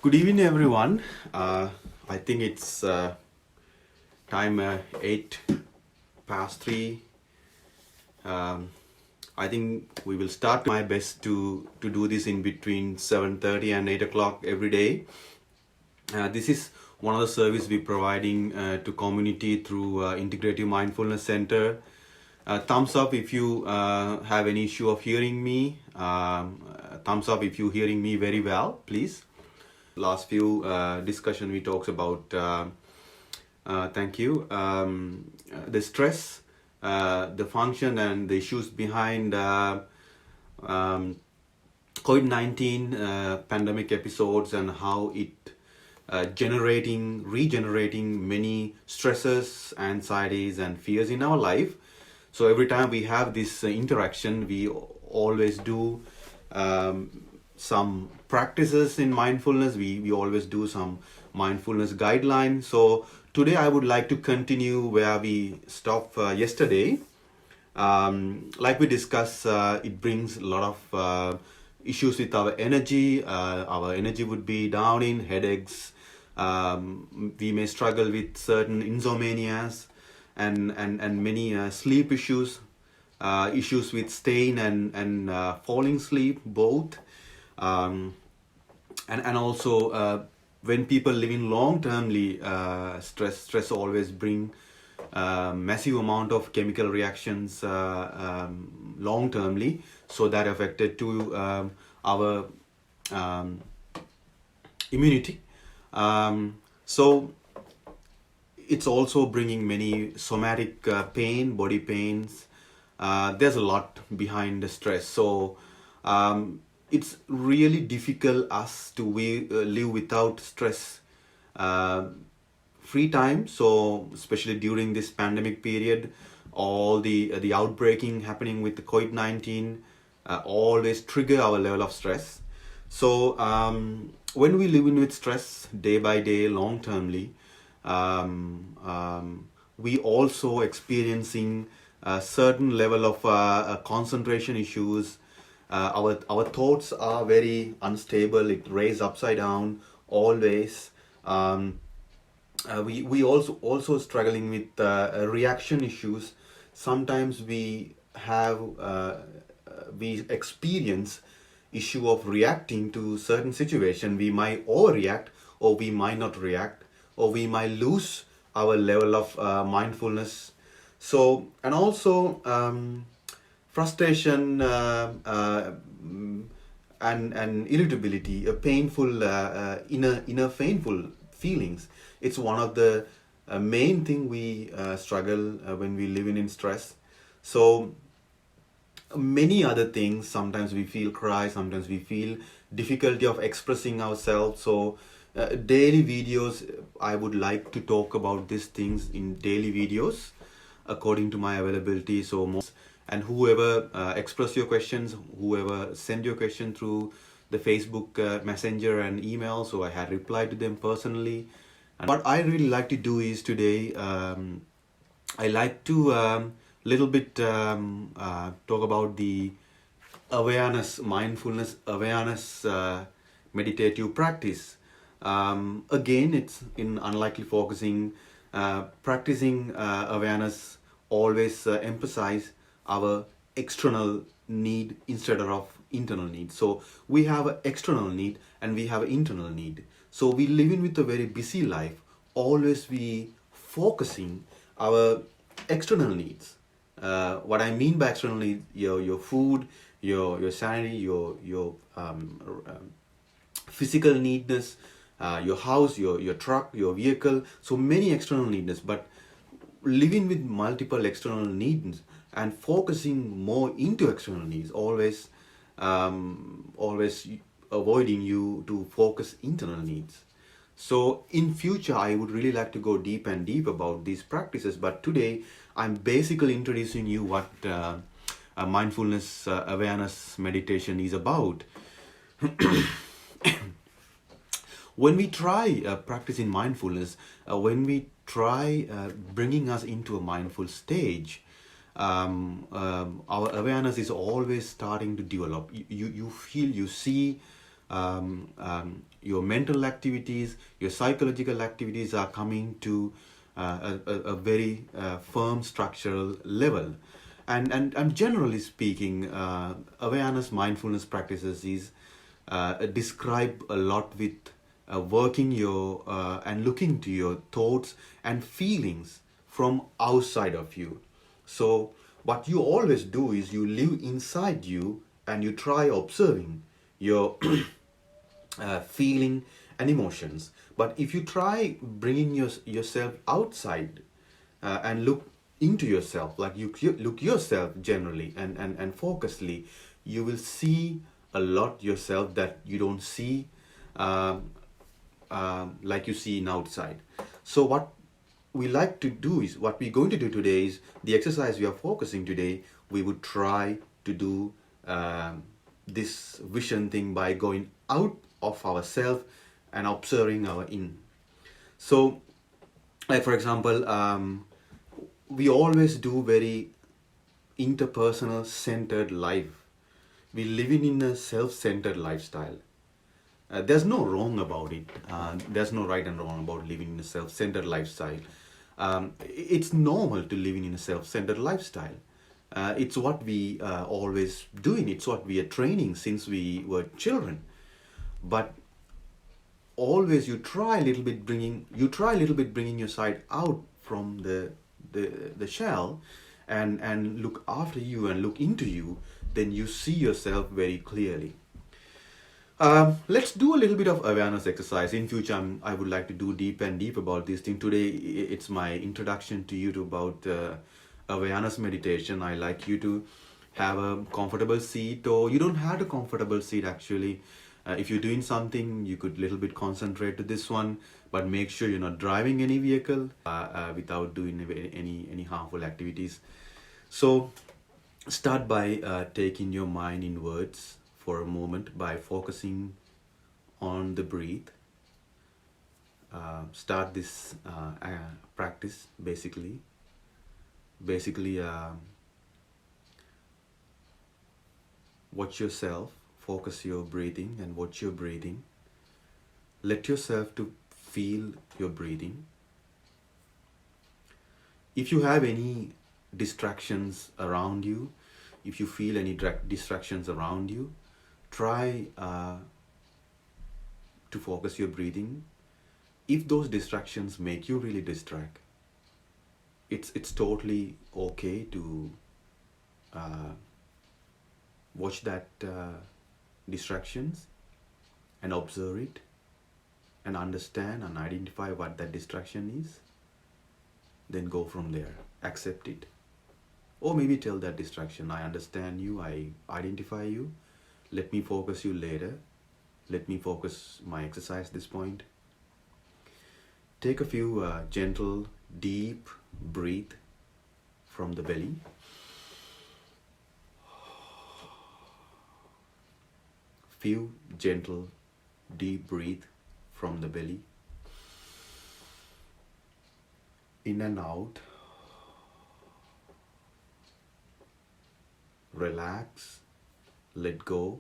Good evening, everyone. I think it's time 8 past 3. Um, I think we will start my best to do this in between 7:30 and 8 o'clock every day. This is one of the service we're providing to community through Integrative Mindfulness Center. Thumbs up if you have any issue of hearing me. Thumbs up if you're hearing me very well, please. Last few discussion we talked about thank you the stress, the function and the issues behind COVID-19 pandemic episodes and how it regenerating many stresses, anxieties and fears in our life. So every time we have this interaction, we always do some practices in mindfulness. We always do some mindfulness guidelines. So today I would like to continue where we stopped yesterday. Like we discussed, it brings a lot of issues with our energy. Our energy would be down in headaches. We may struggle with certain insomnias and many sleep issues, issues with staying and falling asleep both. And also when people living long termly, stress always bring massive amount of chemical reactions long termly, so that affected to our immunity. So it's also bringing many somatic body pains. There's a lot behind the stress. So it's really difficult us to live without stress free time. So especially during this pandemic period, all the outbreaking happening with the COVID-19 always trigger our level of stress. So when we live in with stress day by day, long termly, we also experiencing a certain level of concentration issues. Our thoughts are very unstable. It raise upside down always. We also struggling with reaction issues. Sometimes we experience issue of reacting to certain situation. We might overreact, or we might not react, or we might lose our level of mindfulness. So, and also frustration and irritability, a painful inner painful feelings. It's one of the main thing we struggle when we live in stress. So many other things. Sometimes we feel cry, sometimes we feel difficulty of expressing ourselves. So daily videos, I would like to talk about these things in daily videos according to my availability. So most, and whoever express your questions, whoever send your question through the Facebook messenger and email, so I had replied to them personally. And what I really like to do is today I like to little bit talk about the awareness, mindfulness awareness meditative practice. Again, it's in unlikely focusing, practicing awareness always emphasize our external need instead of internal need. So we have an external need and we have an internal need. So we living with a very busy life. Always we focusing our external needs. What I mean by external needs, your food, your sanity, your physical needness, your house, your truck, your vehicle. So many external needs, but living with multiple external needs and focusing more into external needs, always avoiding you to focus internal needs. So in future, I would really like to go deep and deep about these practices. But today, I'm basically introducing you what mindfulness awareness meditation is about. When we try practicing mindfulness, when we try bringing us into a mindful stage, our awareness is always starting to develop. You feel, you see your mental activities, your psychological activities are coming to a very firm structural level. And generally speaking, awareness mindfulness practices is describe a lot with working your and looking to your thoughts and feelings from outside of you. So what you always do is you live inside you and you try observing your feeling and emotions. But if you try bringing yourself outside and look into yourself, like you look yourself generally and focusedly, you will see a lot yourself that you don't see like you see in outside. So what we like to do is, what we're going to do today is the exercise we are focusing today. We would try to do this vision thing by going out of ourselves and observing our in. So, like for example, we always do very interpersonal centered life. We living in a self-centered lifestyle. There's no wrong about it. There's no right and wrong about living in a self-centered lifestyle. It's normal to living in a self-centered lifestyle. It's what we always doing. It's what we are training since we were children. But always you try a little bit bringing your side out from the shell and look after you and look into you, then you see yourself very clearly. Let's do a little bit of awareness exercise. In future, I would like to do deep and deep about this thing. Today, it's my introduction to you to about awareness meditation. I like you to have a comfortable seat, or you don't have a comfortable seat actually. If you're doing something, you could little bit concentrate to this one, but make sure you're not driving any vehicle without doing any harmful activities. So start by taking your mind inwards for a moment by focusing on the breath. Start this practice basically. Watch yourself, focus your breathing and watch your breathing. Let yourself to feel your breathing. If you have any distractions around you, if you feel any distractions around you, try to focus your breathing. If those distractions make you really distract, it's totally okay to watch that distractions and observe it and understand and identify what that distraction is. Then go from there, accept it, or maybe tell that distraction, I understand you, I identify you, let me focus you later, let me focus my exercise this point. Take a few gentle deep breath from the belly. Few gentle deep breath from the belly. In and out. Relax, let go.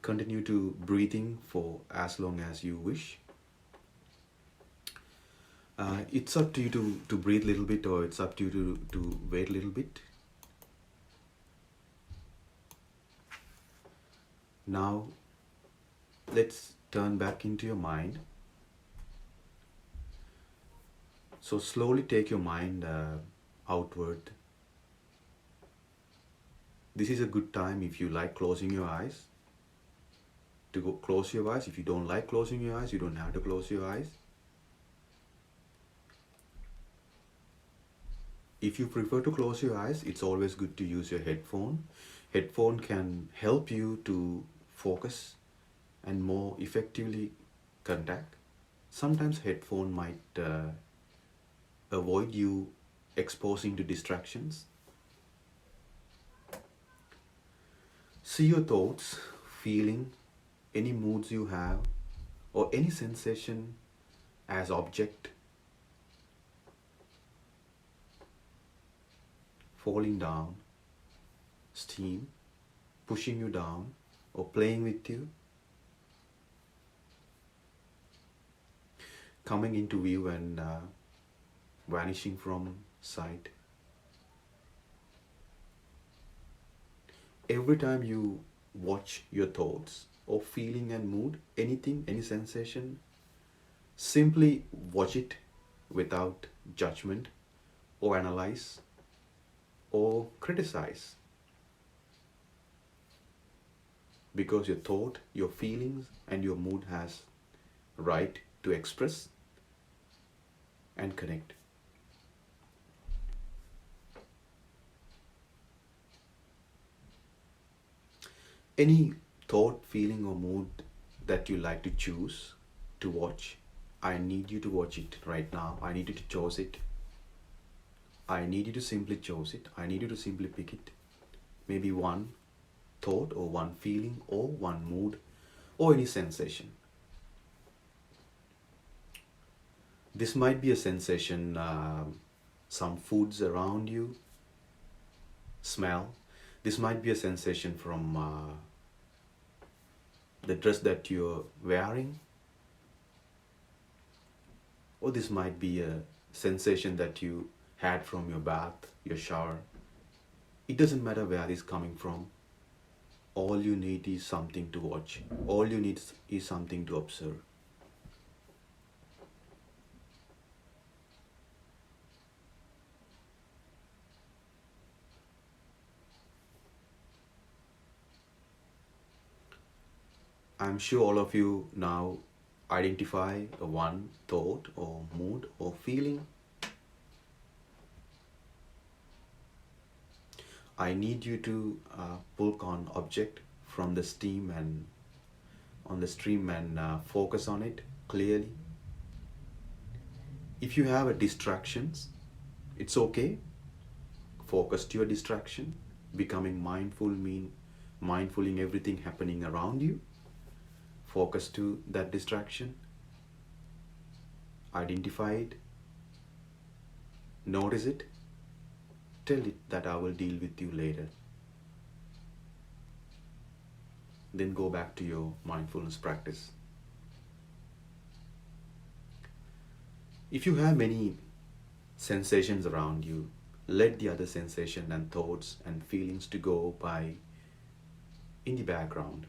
Continue to breathing for as long as you wish. It's up to you to breathe a little bit, or it's up to you to wait a little bit. Now, let's turn back into your mind. So slowly take your mind outward. This is a good time if you like closing your eyes, to go close your eyes. If you don't like closing your eyes, you don't have to close your eyes. If you prefer to close your eyes, it's always good to use your headphone. Headphone can help you to focus and more effectively contact. Sometimes headphone might avoid you exposing to distractions. See your thoughts, feeling, any moods you have, or any sensation as object falling down steam, pushing you down, or playing with you, coming into view and vanishing from sight. Every time you watch your thoughts or feeling and mood, anything, any sensation, simply watch it without judgment or analyze or criticize. Because your thought, your feelings, and your mood has right to express and connect. Any thought, feeling, or mood that you like to choose to watch, I need you to watch it right now. I need you to choose it. I need you to simply choose it. I need you to simply pick it. Maybe one thought or one feeling or one mood or any sensation. This might be a sensation, some foods around you, smell. This might be a sensation from the dress that you're wearing, or this might be a sensation that you had from your bath, your shower. It doesn't matter where it's coming from. All you need is something to watch. All you need is something to observe. I'm sure all of you now identify a one thought or mood or feeling. I need you to pull on object from the stream and on the stream and focus on it clearly. If you have a distractions, it's okay. Focus to your distraction. Becoming mindful mean mindful in everything happening around you. Focus to that distraction. Identify it. Notice it. Tell it that I will deal with you later. Then go back to your mindfulness practice. If you have many sensations around you, let the other sensation and thoughts and feelings to go by in the background.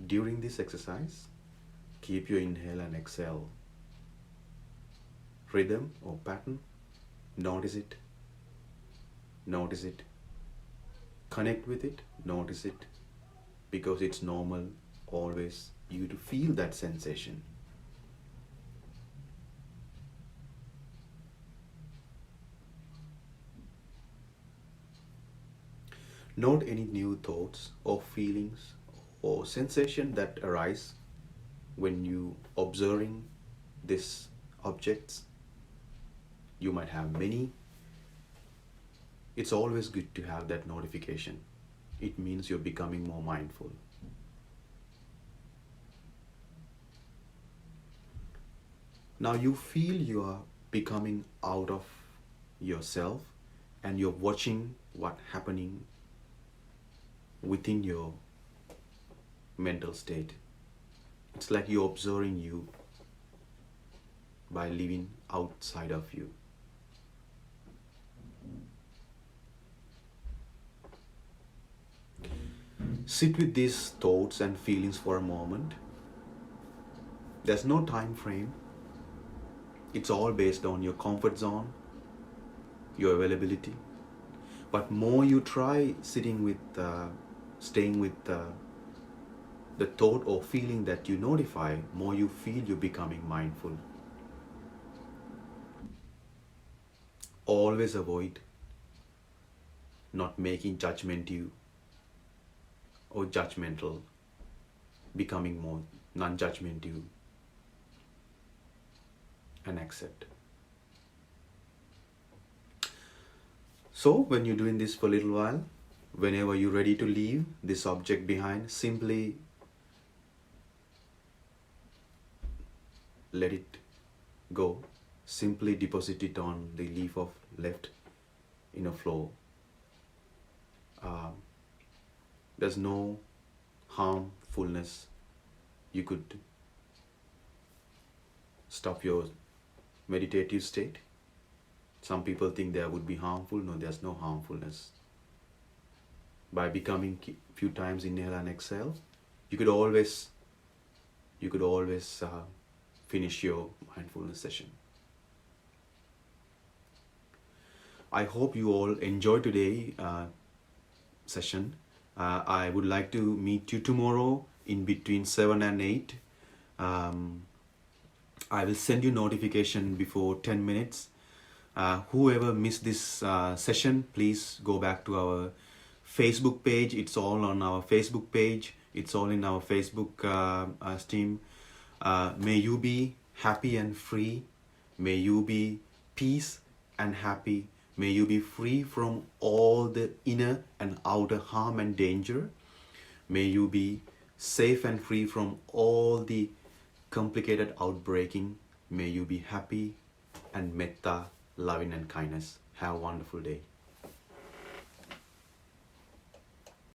During this exercise, keep your inhale and exhale rhythm or pattern. Notice it. Notice it. Connect with it. Notice it. Because it's normal always you to feel that sensation. Note any new thoughts or feelings or sensation that arise when you observing these objects. You might have many. It's always good to have that notification. It means you're becoming more mindful. Now you feel you are becoming out of yourself and you're watching what's happening within your mental state. It's like you're observing you by living outside of you. Sit with these thoughts and feelings for a moment. There's no time frame. It's all based on your comfort zone, your availability. But more you try sitting with, staying with the thought or feeling that you notify, more you feel you're becoming mindful. Always avoid not making judgmental or judgmental, becoming more non-judgmental and accept. So when you're doing this for a little while, whenever you're ready to leave this object behind, simply let it go. Simply deposit it on the leaf of left in a flow. There's no harmfulness. You could stop your meditative state. Some people think there would be harmful. No, there's no harmfulness. By becoming few times inhale and exhale, you could always finish your mindfulness session. I hope you all enjoy today's session. I would like to meet you tomorrow in between 7 and 8. I will send you notification before 10 minutes. Whoever missed this session, please go back to our Facebook page. It's all on our Facebook page. It's all in our Facebook stream. May you be happy and free. May you be peace and happy. May you be free from all the inner and outer harm and danger. May you be safe and free from all the complicated outbreaking. May you be happy and metta, loving and kindness. Have a wonderful day.